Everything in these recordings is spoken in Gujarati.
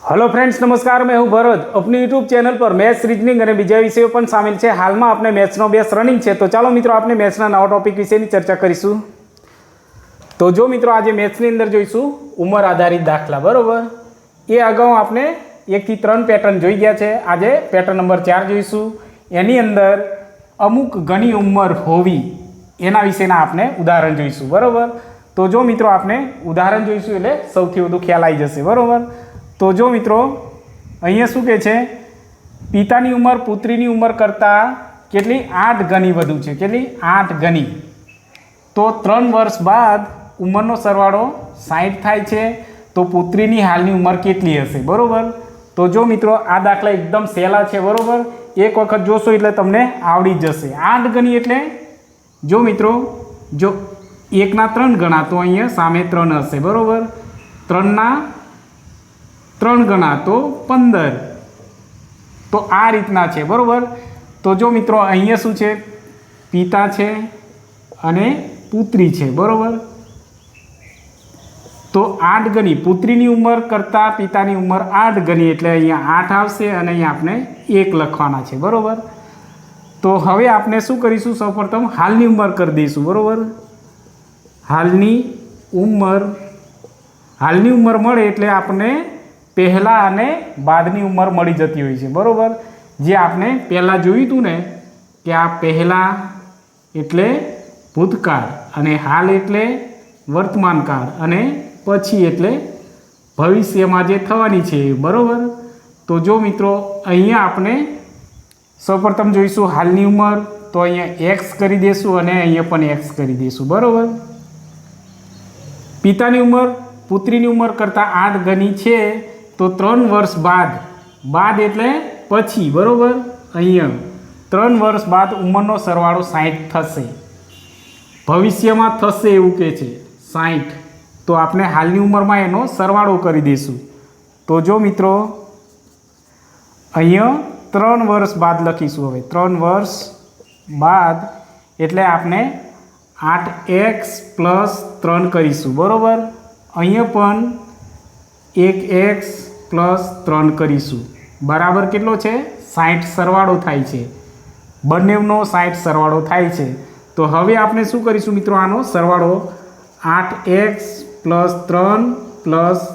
हेलो फ्रेंड्स, नमस्कार। मैं हूं भरत। अपनी यूट्यूब चैनल पर मैथ्स, रीजनिंग और बीजा विषयों पण शामिल है। हाल में आपने मैथ्स अभ्यास रनिंग है, तो चलो मित्रों आपने मैथ्स नवा टॉपिक विषय चर्चा करीशू। तो जो मित्रों आज मैथ्स अंदर जोईशू उमर आधारित दाखला, बराबर। ये अगाऊ आपने 1 થી 3 पेटर्न जोई गया है। आज पेटर्न नंबर 4 जोईशू। एनी अंदर अमुक घनी उमर होवी एना विशेना आपने उदाहरण जोईशू, बराबर। तो जो मित्रों आपने उदाहरण जोईशू एटले सौथी वधु ख्याल आई जशे, बराबर। तो जो मित्रों अहींया शुं कहे छे, पितानी उमर पुत्रीनी उमर करता केटली 8 गणी वधु छे। केटली 8 गणी। तो 3 वर्ष बाद उमरनो सरवाळो 60 थाय छे। तो पुत्रीनी हालनी उमर केटली हशे, बरोबर। तो जो मित्रों आ दाखला एकदम सहेला छे, बरोबर। एक वखत जोशो एटले तमने आवडी जशे। 8 गणी एटले जो मित्रों जो 1 ના 3 गणा, तो अहींया सामे 3 हशे, बरोबर। 3 ના 3 गणा तो 15। तो आ रीतना छे, बरोबर। तो जो मित्रों अहींया शुं छे, पिता छे अने पुत्री छे, बरोबर। तो 8 गणी पुत्रीनी उमर करता पितानी उमर 8 गणी एटले अहींया 8 आवशे अने अहींया आपणे 1 लखवाना छे, बरोबर। तो हवे आपणे शुं करीशुं, सौप्रथम हालनी उमर कर दईशुं, बरोबर। हालनी उमर मळे एटले आपणे पहला अने बादनी उमर मळी जती होय छे, बरोबर। जे आपणे पहला जोयुं हतुं ने के आ पहला एटले भूतकाळ अने हाल एटले वर्तमानकाळ अने पछी एटले भविष्यमां जे थवानी छे, बरोबर। तो जो मित्रों अहींया आपणे सौप्रथम जोईशुं हालनी उमर। तो अहींया एक्स करी देशुं अने अहींया पण एक्स करी देशुं, बरोबर। पितानी उमर पुत्रीनी उमर करता 8 गणी छे। तो 3 वर्ष बाद एटले पछी, बरोबर। अहींया 3 वर्ष बाद उमरनो सरवाळो 60 थशे। भविष्यमां थशे एवुं कहे छे 60। तो आपणे हालनी उमरमां एनो सरवाळो करी देशुं। तो जो मित्रों अहींया 3 वर्ष बाद लखीशुं। हवे 3 वर्ष बाद एटले आपणे 8x + 3 करीशुं, बरोबर। अहींया पण 1x + 3 करीशुं, बराबर केटलो छे 60 सरवाळो थाय छे। बंनेवनो 60 सरवाळो थाय छे। तो हवे आपणे शुं करीशुं मित्रों, आनो सरवाळो 8x + 3 +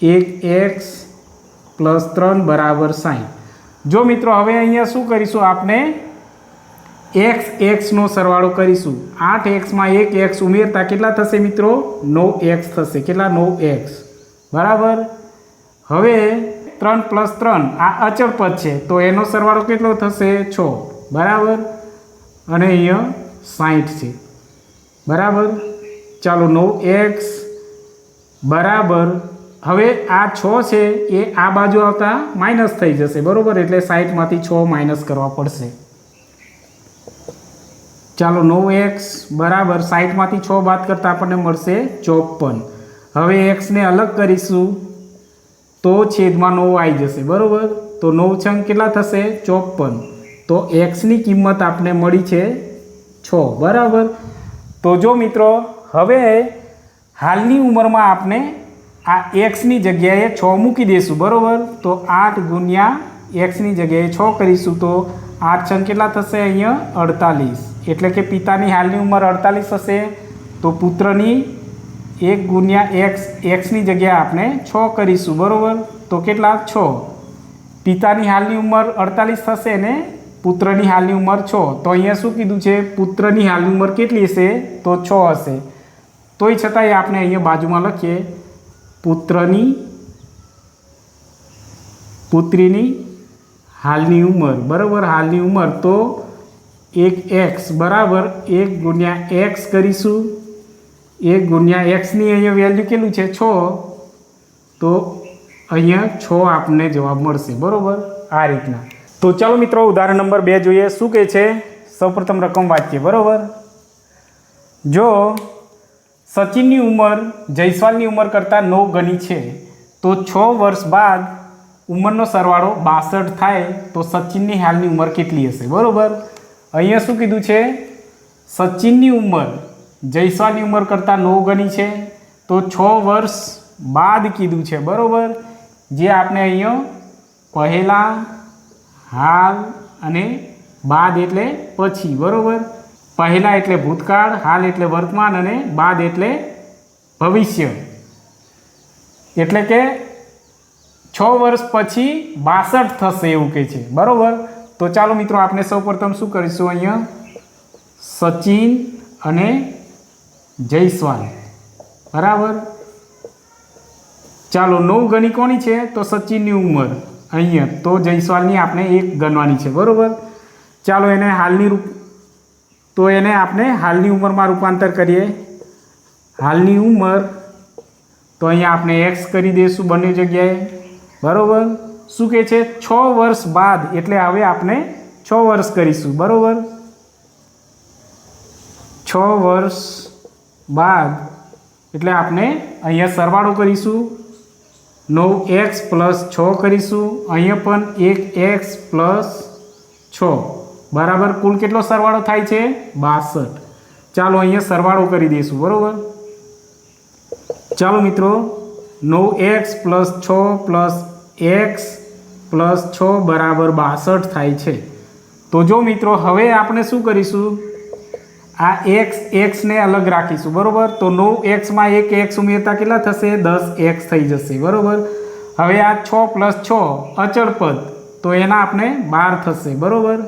1x + 3 बराबर 60। जो मित्रों हवे अहींया शुं करीशुं, आपणे x नो सरवाळो करीशुं। 8x मां 1x उमेरता केटला थशे मित्रों, 9x थशे। केटला 9x, बराबर। हवे 3 + 3 आ अचल पद छे, तो एनो सरवाळो केटलो थशे 6, बराबर। अने अहींया 60 छे, बराबर। चालो 9x बराबर हवे आ 6 छे ए आ बाजू आवता माइनस थई जशे, बरोबर। एटले 60 मांथी 6 माइनस करवा पड़शे। चालो 9x बराबर 60 मांथी 6 बाद करता आपणे मळशे 54। हवे x ने अलग करीशुं तो छेदमां 9 आई जशे, बरोबर। तो 9 छंग केटला थशे 54। तो x नी किंमत आपने मळी छे 6, बराबर। तो जो मित्रों हवे हालनी उमरमां आपने आ x नी जग्याए 6 मूकी देशुं, बरोबर। तो 8 × x नी जग्याए 6 करीशुं। तो 8 छंग केटला थशे, अहींया 48। एटले के पितानी हालनी उमर 48 हशे। तो पुत्रनी 1 × x नी जग्याए आपणे 6 करीशुं, बरोबर। तो केटला 6। पितानी हालनी उमर 48 थशे ने पुत्रनी हालनी उमर 6। तो अहींया शुं कीधुं छे, पुत्रनी हालनी उमर केटली हशे, तो 6 हशे। तोय छतांय आपणे अहींया बाजुमां लखीए पुत्रीनी हालनी उमर, बराबर। हालनी उमर तो 1x बराबर 1 × x करीशुं। 1 × x नी अहींया वेल्यू केटલું છે 6। तो अहींया 6 आपने जवाब मळशे, बरोबर। आ रीतना। तो चलो मित्रों उदाहरण नंबर 2 जोईए। शुं कहे छे, सौप्रथम रकम वांचीए, बरोबर। जो सचिननी उमर जयस्वालनी उमर करता 9 गणी छे, तो 6 वर्ष बाद उमरनो सरवाळो 62 थाय, तो सचिननी हालनी उमर केटली हशे, बरोबर। अहींया शुं कीधुं छे, सचिननी उमर जयस्वालनी उमर करता 9 गणी छे। तो 6 वर्ष बाद कीधुं छे, बरोबर। જે આપણે અહીંયા પહેલાં, હાલ અને બાદ એટલે પછી, બરાબર. પહેલાં એટલે ભૂતકાળ, હાલ એટલે વર્તમાન અને બાદ એટલે ભવિષ્ય. એટલે કે 6 વર્ષ પછી 62 થશે એવું કહે છે, બરાબર. તો ચાલો મિત્રો આપણે સૌપ્રથમ શું કરીશું, અહીંયા સચિન અને જયસ્વાલ, બરાબર. ચાલો 9 ગણી કોની છે, તો સચિનની ઉંમર અહીંયા, તો જયસ્વાલની આપણે 1 ગણવાની છે, બરાબર. ચાલો એને આપણે હાલની ઉંમરમાં રૂપાંતર કરીએ. હાલની ઉંમર તો અહીંયા આપણે x કરી દઈશું બંને જગ્યાએ, બરાબર. શું કહે છે, 6 વર્ષ બાદ, એટલે હવે આપણે 6 વર્ષ કરીશું, બરાબર. 6 વર્ષ બાદ એટલે આપણે અહીંયા સરવાળો કરીશું, 9x + 6 કરીશું, અહીંયા પણ 1x + 6, બરાબર. કુલ કેટલો સરવાળો થાય છે, 62. ચાલો અહીંયા સરવાળો કરી દઈશું, બરાબર. ચાલો મિત્રો 9x + 6 + x + 6 બરાબર 62 થાય છે. તો જો મિત્રો હવે આપણે શું કરીશું, આ x ને અલગ રાખીશું, બરાબર. તો 9x માં 1x ઉમેરતા કેટલા થશે, 10x થઈ જશે, બરાબર. હવે આ 6 + 6 અચળ પદ, તો એના આપણે 12 થશે, બરાબર,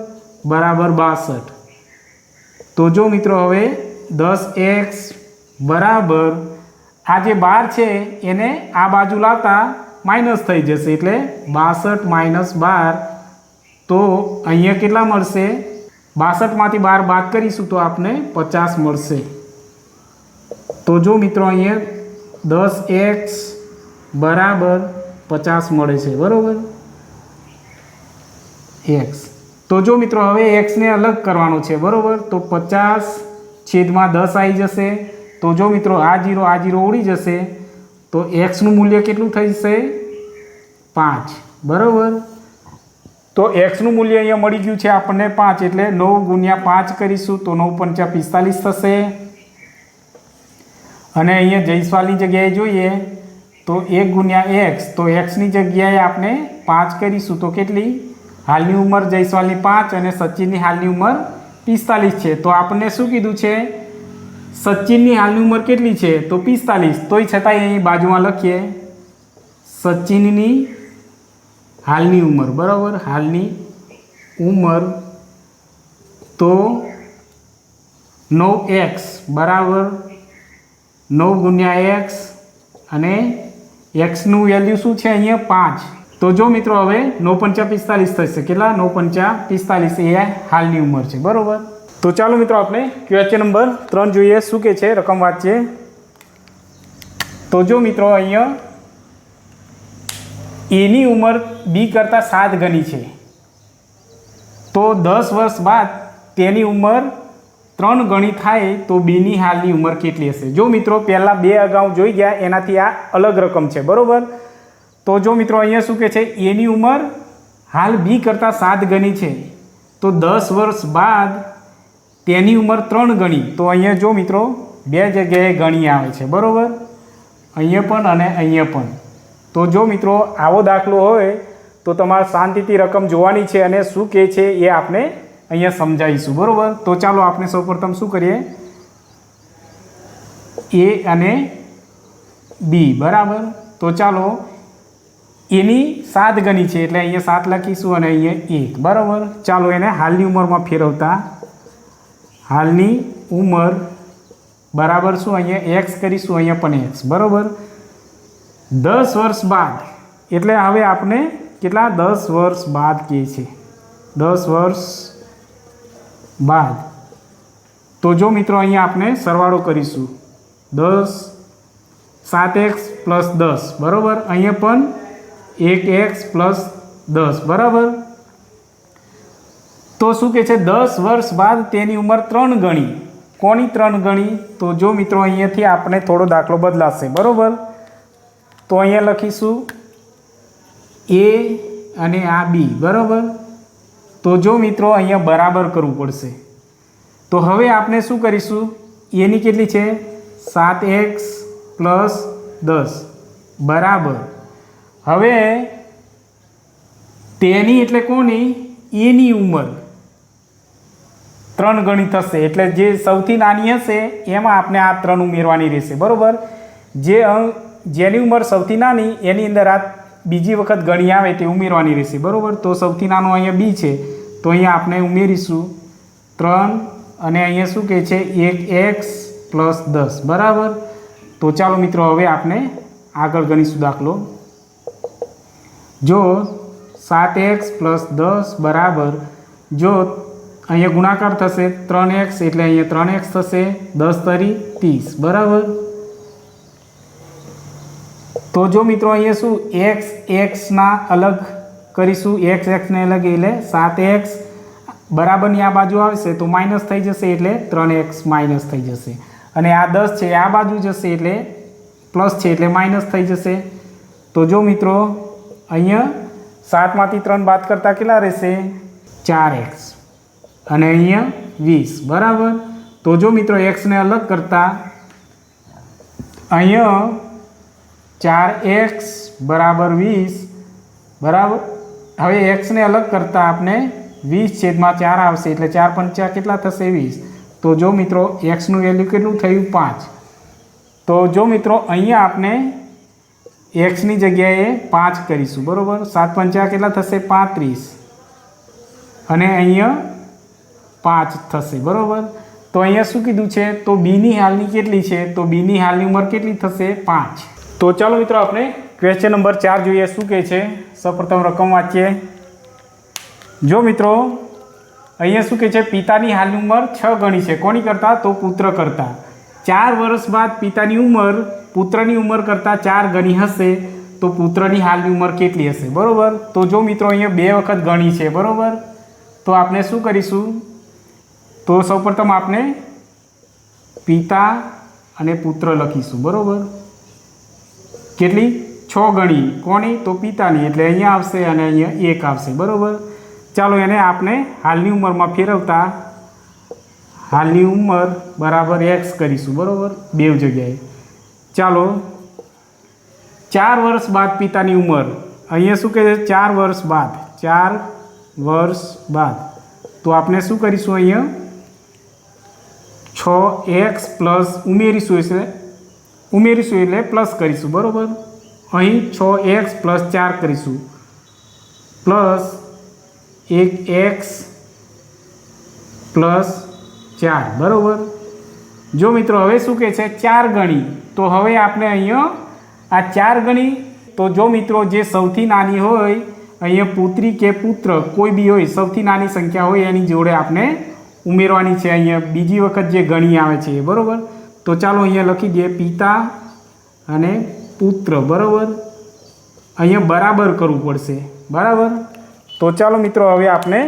બરાબર 62. તો જો મિત્રો હવે 10x બરાબર આ જે 12 છે એને આ બાજુ લાવતા માઇનસ થઈ જશે, એટલે 62 - 12. તો અહીંયા કેટલા મળશે, 62માંથી 12 બાદ કરીશું તો આપણે 50 મળશે. તો જો મિત્રો અહીંયા 10x બરાબર 50 મળે છે, બરાબર x. તો જો મિત્રો હવે x ને અલગ કરવાનો છે, બરાબર. તો 50/10 આવી જશે. તો જો મિત્રો આ 0 ઉડી જશે, તો x નું મૂલ્ય કેટલું થઈ જશે, 5, બરાબર. તો x નું મૂલ્ય અહીંયા મળી ગયું છે આપણને 5, એટલે 9 × 5 કરીશું તો 9 × 5 = 45 થશે. અને અહીંયા જયસ્વાલની જગ્યાએ જોઈએ તો 1 × x, તો x ની જગ્યાએ આપણે 5 કરીશું તો કેટલી, હાલની ઉંમર જયસ્વાલની 5 અને સચિનની હાલની ઉંમર 45 છે. તો આપણને શું કીધું છે, સચિનની હાલની ઉંમર કેટલી છે, તો 45. તોય છતાંય અહીં બાજુમાં લખીએ સચિનની હાલની ઉંમર, બરાબર. હાલની ઉંમર તો 9x બરાબર 9 × x અને x નું વેલ્યુ શું છે અહીંયા 5. તો જો મિત્રો હવે 9 × 5 = 45 થશે. કેટલા, 9 × 5 = 45 એ હાલની ઉંમર છે, બરાબર. તો ચાલો મિત્રો આપણે ક્વેશ્ચન નંબર 3 જોઈએ, શું કે છે, રકમ વાંચીએ. તો જો મિત્રો અહીંયા એની ઉંમર બી કરતાં 7 ગણી છે, તો 10 વર્ષ બાદ તેની ઉંમર 3 ગણી થાય તો બીની હાલની ઉંમર કેટલી હશે. જો મિત્રો પહેલાં 2 અગાઉ જોઈ ગયા, એનાથી આ અલગ રકમ છે, બરાબર. તો જો મિત્રો અહીંયા શું કહે છે, એની ઉંમર હાલ બી કરતાં 7 ગણી છે, તો 10 વર્ષ બાદ તેની ઉંમર 3 ગણી. તો અહીંયા જો મિત્રો 2 જગ્યાએ ગણી આવે છે, બરાબર, અહીંયા પણ અને અહીંયા પણ. તો જો મિત્રો આવો દાખલો હોય તો તમારે શાંતિથી રકમ જોવાની છે અને શું કહે છે એ આપણે અહીંયા સમજાવીશું, બરાબર. તો ચાલો આપણે સૌપ્રથમ શું કરીએ, એ અને બી, બરાબર. તો ચાલો એની 7 ગણી છે એટલે અહીંયા 7 લખીશું અને અહીંયા 1, બરાબર. ચાલો એને હાલની ઉંમરમાં ફેરવતા, હાલની ઉંમર બરાબર શું, અહીંયા x કરીશું, અહીંયા પણ x, બરાબર. 10 વર્ષ બાદ એટલે હવે આપણે કેટલા, 10 વર્ષ બાદ કહે છે, 10 વર્ષ બાદ. તો જો મિત્રો અહીંયા આપણે સરવાળો કરીશું, 7x + 10, બરાબર. અહીંયા પણ 1x + 10, બરાબર. તો શું કહે છે, 10 વર્ષ બાદ તેની ઉંમર 3 ગણી. કોની 3 ગણી, તો જો મિત્રો અહીંયાથી આપણે થોડો દાખલો બદલાશે, બરાબર. તો અહીંયા લખીશું એ અને આ બી, બરાબર. તો જો મિત્રો અહીંયા બરાબર કરવું પડશે. તો હવે આપણે શું કરીશું, એની કેટલી છે, 7x + 10 બરાબર. હવે તેની એટલે કોની? એની ઉંમર 3 ગણી થશે, એટલે જે સૌથી નાની હશે એમાં આપણે આ 3 ઉમેરવાની રહેશે, બરાબર. જેની ઉંમર સૌથી નાની એની અંદર આ બીજી વખત ગણી આવે તે ઉમેરવાની રહેશે, બરાબર. તો સૌથી નાનો અહીંયા બી છે, તો અહીંયા આપણે ઉમેરીશું 3 અને અહીંયા શું કહે છે 1x + 10, બરાબર. તો ચાલો મિત્રો હવે આપણે આગળ ગણીશું દાખલો. જો 7x + 10 બરાબર, જો અહીંયા ગુણાકાર થશે 3x એટલે અહીંયા 3x થશે, 10 તરી 30, બરાબર. તો જો મિત્રો અહીંયા શું x અલગ કરીશું, x ને અલગ એટલે 7x બરાબરની આ બાજુ આવશે તો માઇનસ થઈ જશે એટલે 3x માઇનસ થઈ જશે, અને આ 10 છે આ બાજુ જશે એટલે પ્લસ છે એટલે માઇનસ થઈ જશે. તો જો મિત્રો અહીંયા 7માંથી 3 બાદ કરતાં કેટલા રહેશે? 4x અને અહીંયા 20, બરાબર. તો જો મિત્રો x ને અલગ કરતાં અહીંયા 4x = 20, બરાબર. હવે x ને અલગ કરતાં આપણે 20/4 આવશે એટલે 4 પંચા કેટલા થશે? 20. તો જો મિત્રો x નું વેલ્યુ કેટલું થયું? 5. તો જો મિત્રો અહીંયા આપણે x ની જગ્યાએ 5 કરીશું, બરાબર. 7 પંચા કેટલા થશે? 35 અને અહીંયા 5 થશે, બરાબર. તો અહીંયા શું કીધું છે? તો બીની હાલની કેટલી છે? તો બીની હાલની ઉંમર કેટલી થશે? 5. તો ચાલો મિત્રો આપણે ક્વેશ્ચન નંબર 4 જોઈએ શું કહે છે. સૌપ્રથમ રકમ વાંચીએ. જો મિત્રો અહીંયા શું કહે છે? પિતાની હાલની ઉંમર 6 ગણી છે. કોની કરતાં? તો પુત્ર કરતાં. 4 વર્ષ બાદ પિતાની ઉંમર પુત્રની ઉંમર કરતાં 4 ગણી હશે તો પુત્રની હાલની ઉંમર કેટલી હશે, બરાબર. તો જો મિત્રો અહીંયા 2 વખત ગણી છે, બરાબર. તો આપણે શું કરીશું? તો સૌપ્રથમ આપણે પિતા અને પુત્ર લખીશું, બરાબર. કેટલી? 6 ગણી. કોની? તો પિતાની, એટલે અહીંયા આવશે અને અહીંયા 1 આવશે, બરાબર. ચાલો એને આપણે હાલની ઉંમરમાં ફેરવતા હાલની ઉંમર બરાબર x કરીશું, બરાબર. 2 જગ્યાએ. ચાલો 4 વર્ષ બાદ પિતાની ઉંમર, અહીંયા શું કહે છે? 4 વર્ષ બાદ, 4 વર્ષ બાદ. તો આપણે શું કરીશું? અહીંયા 6x પ્લસ ઉમેરીશું એટલે પ્લસ કરીશું, બરાબર. અહીં 6x + 4 કરીશું પ્લસ 1x + 4, બરાબર. જો મિત્રો હવે શું કહે છે? 4 ગણી. તો હવે આપણે અહીંયા આ 4 ગણી, તો જો મિત્રો જે સૌથી નાની હોય અહીંયા પુત્રી કે પુત્ર કોઈ બી હોય, સૌથી નાની સંખ્યા હોય એની જોડે આપણે ઉમેરવાની છે અહીંયા બીજી વખત જે ગણી આવે છે, બરાબર. તો ચાલો અહીંયા લખી દઈએ પિતા અને પુત્ર, બરાબર. અહીંયા બરાબર કરવું પડશે, બરાબર. તો ચાલો મિત્રો હવે આપણે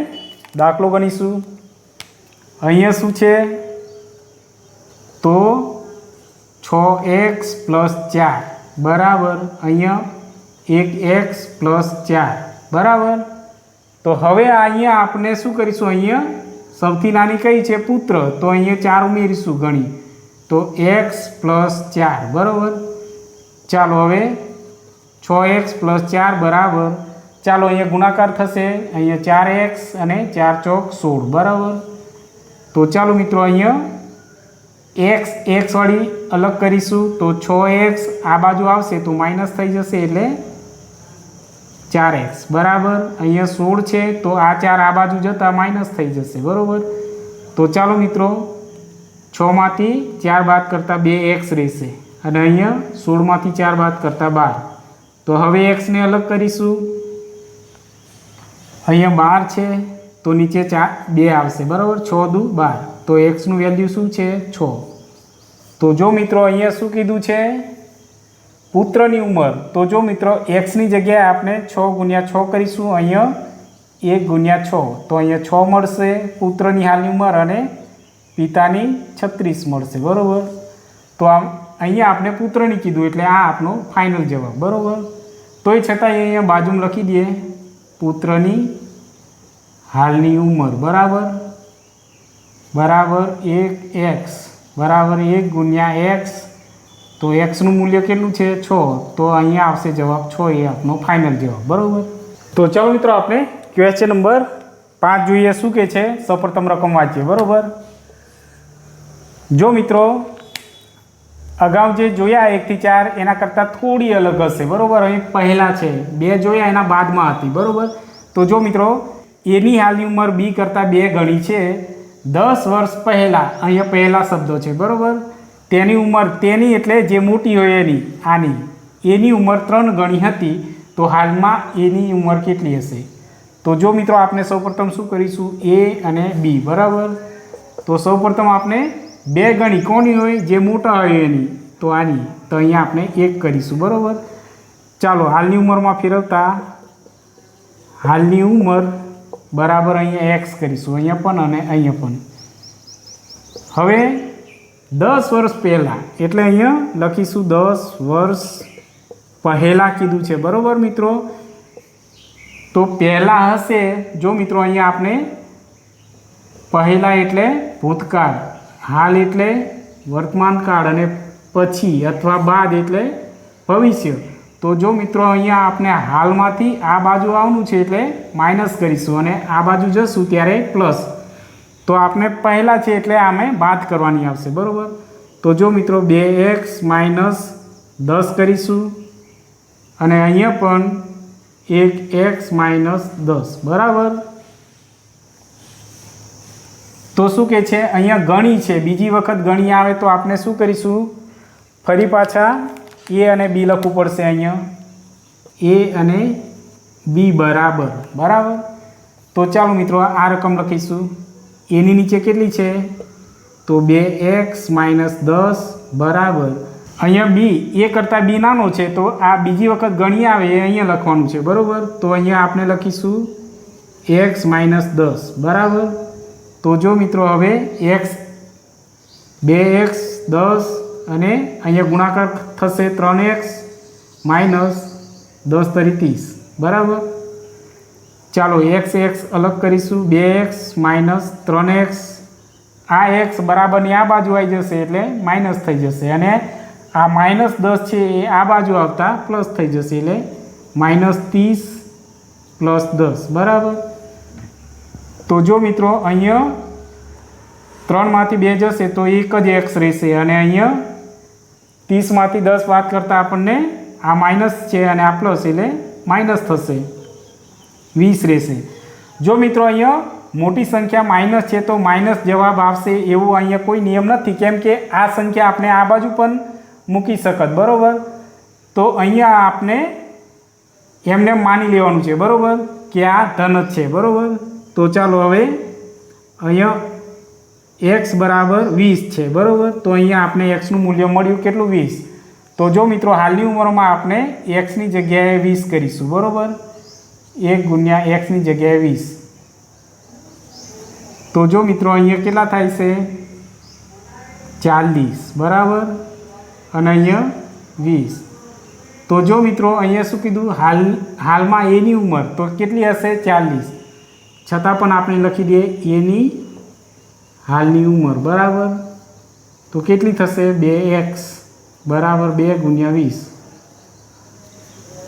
દાખલો ગણીશું. અહીંયા શું છે? તો 6x + 4 બરાબર, અહીંયા 1x + 4, બરાબર. તો હવે અહીંયા આપણે શું કરીશું? અહીંયા સૌથી નાની કઈ છે? પુત્ર. તો અહીંયા 4 ઉમેરીશું ગણી, તો x + 4, બરાબર. ચાલો હવે 6x + 4 બરાબર. ચાલો અહીંયા ગુણાકાર થશે, અહીંયા 4x અને 4 ચોક 16, બરાબર. તો ચાલો મિત્રો અહીંયા x વાળી અલગ કરીશું, તો 6x આ બાજુ આવશે તો માઇનસ થઈ જશે એટલે 4x, બરાબર. અહીંયા 16 છે તો આ 4 આ બાજુ જતાં માઇનસ થઈ જશે, બરાબર. તો ચાલો મિત્રો 6માંથી 4 બાદ કરતાં 2x રહેશે અને અહીંયા 16માંથી 4 બાદ કરતાં 12. તો હવે x ને અલગ કરીશું. અહીંયા 12 છે તો નીચે 2 આવશે, બરાબર. 6 દુ 12. તો x નું વેલ્યુ શું છે? 6. તો જો મિત્રો અહીંયા શું કીધું છે? પુત્રની ઉંમર. તો જો મિત્રો x ની જગ્યાએ આપણે 6 × 6 કરીશું, અહીંયા 1 × 6. તો અહીંયા 6 મળશે પુત્રની હાલની ઉંમર અને પિતાની 36 મળશે, બરાબર. તો અહીંયા આપણે પુત્રની કીધું એટલે આ આપણો ફાઇનલ જવાબ, બરાબર. તોય છતાં અહીંયા બાજુમાં લખી દઈએ પુત્રની હાલની ઉંમર બરાબર 1x બરાબર 1 × x તો એક્સનું મૂલ્ય કેટલું છે 6, તો અહીંયા આવશે જવાબ 6, એ આપણો ફાઇનલ જવાબ, બરાબર. તો ચાલો મિત્રો આપણે ક્વેશ્ચન નંબર 5 જોઈએ શું કે છે. સૌપ્રથમ રકમ વાંચીએ, બરાબર. જો મિત્રો અગાઉ જે જોયા 1 થી 4 એના કરતાં થોડી અલગ હશે, બરાબર. અહીં પહેલાં છે 2 જોયા એના બાદમાં હતી, બરાબર. તો જો મિત્રો એની હાલની ઉંમર બી કરતાં 2 ગણી છે. 10 વર્ષ પહેલાં, અહીંયા પહેલા શબ્દો છે, બરાબર. તેની ઉંમર, તેની એટલે જે મોટી હોય એની, આની એની ઉંમર 3 ગણી હતી. તો હાલમાં એની ઉંમર કેટલી હશે? તો જો મિત્રો આપણે સૌપ્રથમ શું કરીશું, એ અને બી, બરાબર. તો સૌપ્રથમ આપણે 2 ગણી કોની હોય, જે મોટા હોય એની, તો આની. તો અહીંયા આપણે 1 કરીશું, બરાબર. ચાલો હાલની ઉંમરમાં ફેરવતા હાલની ઉંમર બરાબર અહીંયા એક્સ કરીશું, અહીંયા પણ અને અહીંયા પણ. હવે 10 વર્ષ પહેલાં એટલે અહીંયા લખીશું 10 વર્ષ પહેલાં કીધું છે, બરાબર મિત્રો. તો પહેલાં હશે, જો મિત્રો અહીંયા આપણે પહેલાં એટલે ભૂતકાળ, હાલ એટલે વર્તમાન કાળ અને પછી અથવા બાદ એટલે ભવિષ્ય. તો જો મિત્રો અહીંયા આપણે હાલમાંથી આ બાજુ આવવાનું છે એટલે માઇનસ કરીશું અને આ બાજુ જશું ત્યારે પ્લસ. તો આપણે પહેલાં છે એટલે આમે બાદ કરવાની આવશે, બરાબર. તો જો મિત્રો 2x - 10 કરીશું અને અહીંયા પણ 1x - 10, બરાબર. તો શું કે છે અહીંયા ગણી છે, બીજી વખત ગણી આવે તો આપણે શું કરીશું, ફરી પાછા એ અને બી લખવું પડશે. અહીંયા એ અને બી બરાબર, બરાબર. તો ચાલો મિત્રો આ રકમ લખીશું. એની નીચે કેટલી છે, તો 2x - 10 બરાબર. અહીંયા બી એ કરતાં બી નાનો છે, તો આ બીજી વખત ગણી આવે એ અહીંયા લખવાનું છે, બરાબર. તો અહીંયા આપણે લખીશું x - 10 બરાબર. તો જો મિત્રો હવે x 2x 10 અને અહીંયા ગુણાકાર થશે 3x - 10 * 30 બરાબર. ચાલો x અલગ કરીશું, 2x - 3x. આ x બરાબરની આ બાજુ આવી જશે એટલે માઇનસ થઈ જશે અને આ -10 છે એ આ બાજુ આવતા પ્લસ થઈ જશે એટલે -30 + 10 બરાબર. તો જો મિત્રો અહીંયા 3માંથી 2 જશે તો એક જ x રહેશે અને અહીંયા 30માંથી 10 બાદ કરતાં આપણને આ માઇનસ છે અને આ પ્લસ એટલે માઇનસ થશે, 20 રહેશે. જો મિત્રો અહીંયા મોટી સંખ્યા માઇનસ છે તો માઇનસ જવાબ આવશે એવું અહીંયા કોઈ નિયમ નથી, કેમ કે આ સંખ્યા આપણે આ બાજુ પણ મૂકી શકત, બરાબર. તો અહીંયા આપણે એમને માની લેવાનું છે, બરાબર, કે આ ધન જ છે, બરાબર. તો ચાલો હવે અહીંયા x બરાબર 20 છે, બરાબર. તો અહીંયા આપણે xનું મૂલ્ય મળ્યું કેટલું, 20. તો જો મિત્રો હાલની ઉંમરમાં આપણે xની જગ્યાએ 20 કરીશું, બરાબર. 1 × x ની જગ્યાએ 20. તો જો મિત્રો અહીંયા કેટલા થાય છે, 40 બરાબર અને અહીંયા 20. તો જો મિત્રો અહીંયા શું કીધું, હાલમાં એની ઉંમર તો કેટલી હશે, 40. છતાં પણ આપણે લખી દઈએ એની હાલની ઉંમર, બરાબર. તો કેટલી થશે, 2x બરાબર 2 × 20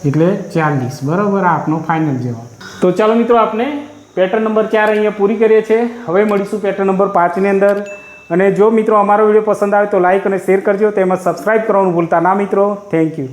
એટલે 40, બરાબર. આ આપણો ફાઇનલ જવાબ. તો ચાલો મિત્રો આપણે પેટર્ન નંબર 4 અહીંયા પૂરી કરીએ છીએ. હવે મળીશું પેટર્ન નંબર 5ની અંદર. અને જો મિત્રો અમારો વિડીયો પસંદ આવે તો લાઇક અને શેર કરજો, તેમજ સબસ્ક્રાઈબ કરવાનું ભૂલતા ના મિત્રો. Thank you.